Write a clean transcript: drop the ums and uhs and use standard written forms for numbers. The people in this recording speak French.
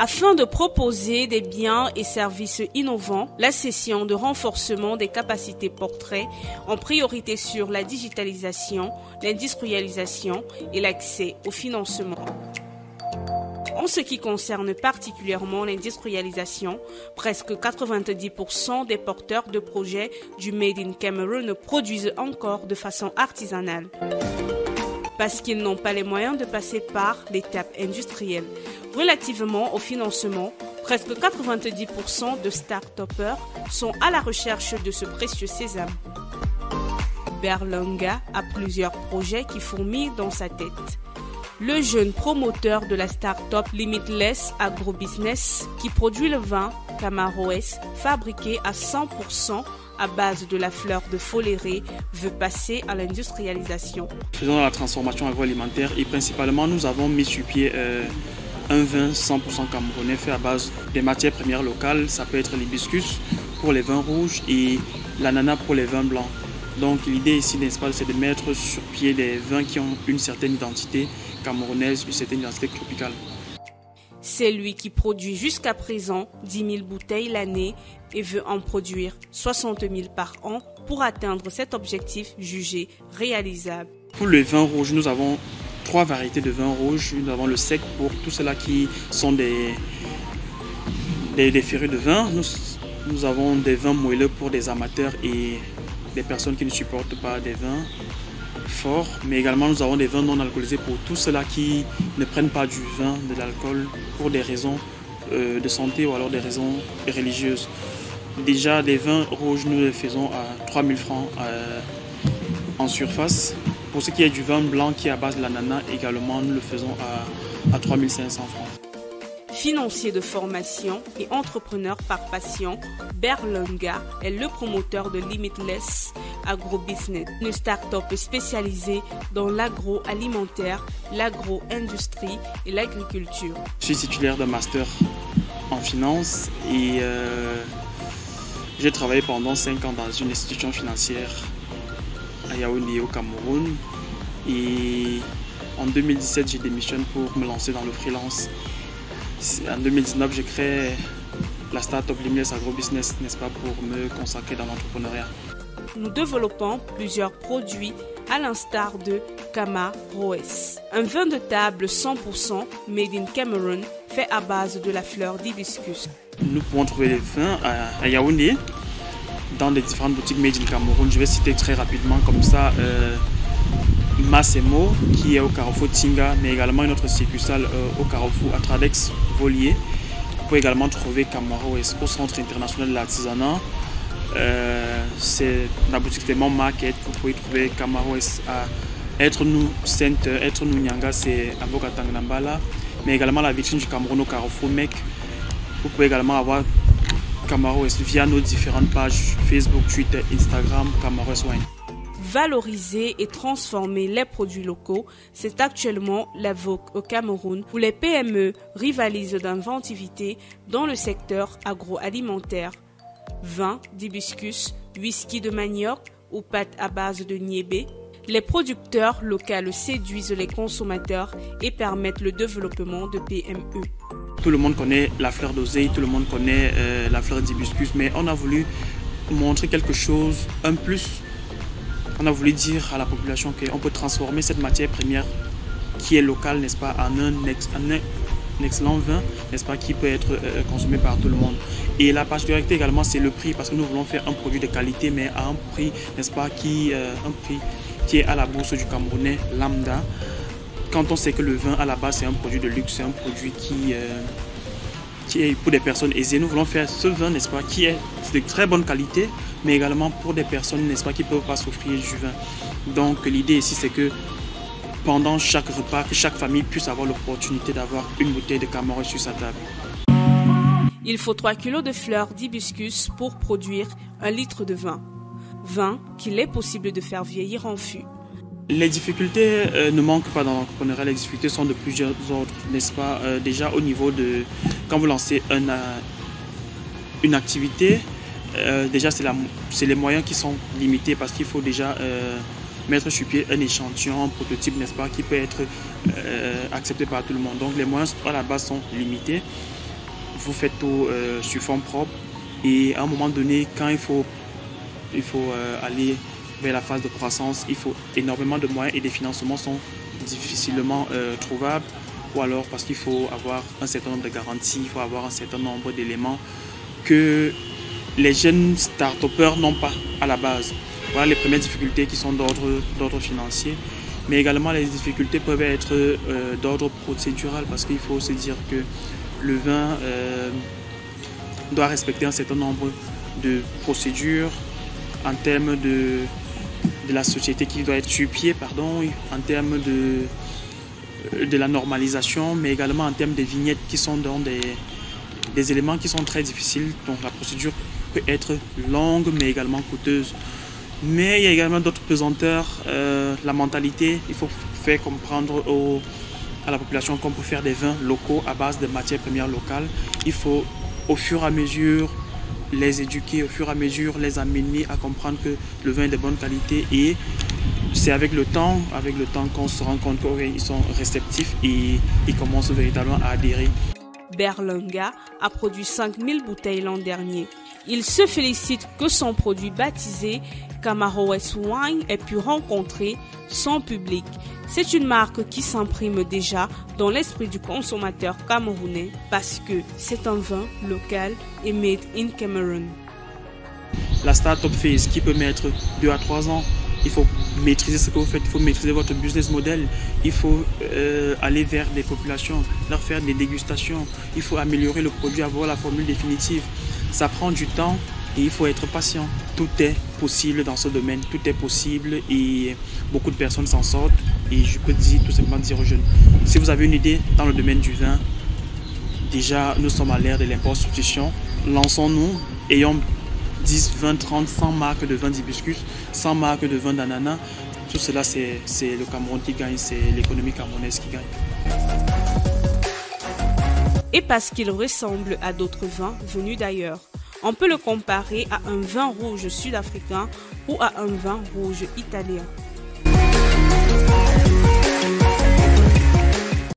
Afin de proposer des biens et services innovants, la session de renforcement des capacités portrait en priorité sur la digitalisation, l'industrialisation et l'accès au financement. En ce qui concerne particulièrement l'industrialisation, presque 90% des porteurs de projets du Made in Cameroon produisent encore de façon artisanale, parce qu'ils n'ont pas les moyens de passer par l'étape industrielle. Relativement au financement, presque 90% de start-upers sont à la recherche de ce précieux sésame. Berlanga a plusieurs projets qui fourmillent dans sa tête. Le jeune promoteur de la start-up Limitless Agrobusiness qui produit le vin Camaroès fabriqué à 100% à base de la fleur de foléré veut passer à l'industrialisation. Faisons la transformation agroalimentaire et principalement nous avons mis sur pied un vin 100% camerounais fait à base des matières premières locales. Ça peut être l'hibiscus pour les vins rouges et l'ananas pour les vins blancs. Donc l'idée ici, n'est-ce pas, c'est de mettre sur pied des vins qui ont une certaine identité camerounaise, une certaine identité tropicale. C'est lui qui produit jusqu'à présent 10 000 bouteilles l'année et veut en produire 60 000 par an pour atteindre cet objectif jugé réalisable. Pour le vin rouge, nous avons 3 variétés de vin rouge. Nous avons le sec pour tous ceux-là qui sont des férus de vin. Nous avons des vins moelleux pour des amateurs et des personnes qui ne supportent pas des vins forts, mais également nous avons des vins non alcoolisés pour tous ceux-là qui ne prennent pas du vin, de l'alcool pour des raisons de santé ou alors des raisons religieuses. Déjà, les vins rouges, nous les faisons à 3 000 francs en surface. Pour ce qui est du vin blanc qui est à base de l'ananas, également nous le faisons à 3 500 francs. Financier de formation et entrepreneur par passion, Berlanga est le promoteur de Limitless Agrobusiness, une start-up spécialisée dans l'agroalimentaire, l'agro-industrie et l'agriculture. Je suis titulaire d'un master en finance et j'ai travaillé pendant 5 ans dans une institution financière à Yaoundé au Cameroun. Et en 2017, j'ai démissionné pour me lancer dans le freelance. En 2019, j'ai créé la start-up Limitless Agrobusiness, n'est-ce pas, pour me consacrer dans l'entrepreneuriat. Nous développons plusieurs produits à l'instar de Camaroès, un vin de table 100% made in Cameroon fait à base de la fleur d'hibiscus. Nous pouvons trouver les vins à Yaoundé, dans les différentes boutiques made in Cameroun. Je vais citer très rapidement comme ça Massemo qui est au carrefour Tinga, mais également une autre succursale au carrefour Atradex Volier. Vous pouvez également trouver Camaroès au centre international de l'artisanat. C'est la boutique de Mon Market. Vous pouvez trouver Camaroès à Être-nous Center, Être-nous Nyanga, c'est à Bokatangnambala, mais également la vitrine du Cameroun au carrefour Mec. Vous pouvez également avoir Camaroès via nos différentes pages Facebook, Twitter, Instagram, Camaroès Wine. Valoriser et transformer les produits locaux, c'est actuellement la vogue au Cameroun où les PME rivalisent d'inventivité dans le secteur agroalimentaire. Vin d'hibiscus, whisky de manioc ou pâtes à base de niébé, les producteurs locaux séduisent les consommateurs et permettent le développement de PME. Tout le monde connaît la fleur d'oseille, tout le monde connaît la fleur d'hibiscus, mais on a voulu montrer quelque chose, un plus. On a voulu dire à la population qu'on peut transformer cette matière première qui est locale, n'est-ce pas, en un excellent vin, n'est-ce pas, qui peut être consommé par tout le monde. Et la particularité également, c'est le prix, parce que nous voulons faire un produit de qualité, mais à un prix, n'est-ce pas, qui est à la bourse du Camerounais lambda. Quand on sait que le vin à la base c'est un produit de luxe, c'est un produit qui est pour des personnes aisées, nous voulons faire ce vin, n'est-ce pas, qui est de très bonne qualité, mais également pour des personnes, n'est-ce pas, qui ne peuvent pas s'offrir du vin. Donc l'idée ici, c'est que pendant chaque repas, que chaque famille puisse avoir l'opportunité d'avoir une bouteille de Camaroès sur sa table. Il faut 3 kg de fleurs d'hibiscus pour produire 1 litre de vin. Vin qu'il est possible de faire vieillir en fût. Les difficultés ne manquent pas dans l'entrepreneuriat. Les difficultés sont de plusieurs ordres, n'est-ce pas? Déjà au niveau de quand vous lancez une activité, déjà c'est les moyens qui sont limités parce qu'il faut déjà mettre sur pied un échantillon, un prototype, n'est-ce pas, qui peut être accepté par tout le monde. Donc les moyens à la base sont limités. vous faites tout sur fonds propres et à un moment donné, quand il faut aller vers la phase de croissance, il faut énormément de moyens et des financements sont difficilement trouvables, ou alors parce qu'il faut avoir un certain nombre de garanties, il faut avoir un certain nombre d'éléments que les jeunes start-upers n'ont pas à la base. Voilà les premières difficultés qui sont d'ordre financier, mais également les difficultés peuvent être d'ordre procédural parce qu'il faut se dire que le vin doit respecter un certain nombre de procédures en termes de la société qui doit être sur pied, en termes de la normalisation, mais également en termes des vignettes qui sont dans des éléments qui sont très difficiles. Donc la procédure peut être longue mais également coûteuse. Mais il y a également d'autres pesanteurs. La mentalité, il faut faire comprendre à la population qu'on peut faire des vins locaux à base de matières premières locales. Il faut au fur et à mesure les éduquer, au fur et à mesure les amener à comprendre que le vin est de bonne qualité, et c'est avec le temps qu'on se rend compte qu'ils sont réceptifs et ils commencent véritablement à adhérer. Berlanga a produit 5000 bouteilles l'an dernier. Il se félicite que son produit baptisé Camaroes Wine ait pu rencontrer son public. C'est une marque qui s'imprime déjà dans l'esprit du consommateur camerounais parce que c'est un vin local et made in Cameroon. La start-up phase qui peut mettre 2 à 3 ans, il faut maîtriser ce que vous faites, il faut maîtriser votre business model, il faut aller vers des populations, leur faire des dégustations, il faut améliorer le produit, avoir la formule définitive. Ça prend du temps et il faut être patient. Tout est possible dans ce domaine, tout est possible et beaucoup de personnes s'en sortent. Et je peux tout simplement dire aux jeunes, si vous avez une idée dans le domaine du vin, déjà nous sommes à l'ère de l'import-substitution, lançons-nous, ayons 10, 20, 30, 100 marques de vin d'hibiscus, 100 marques de vin d'ananas. Tout cela, c'est le Cameroun qui gagne, c'est l'économie camerounaise qui gagne. Et parce qu'il ressemble à d'autres vins venus d'ailleurs, on peut le comparer à un vin rouge sud-africain ou à un vin rouge italien.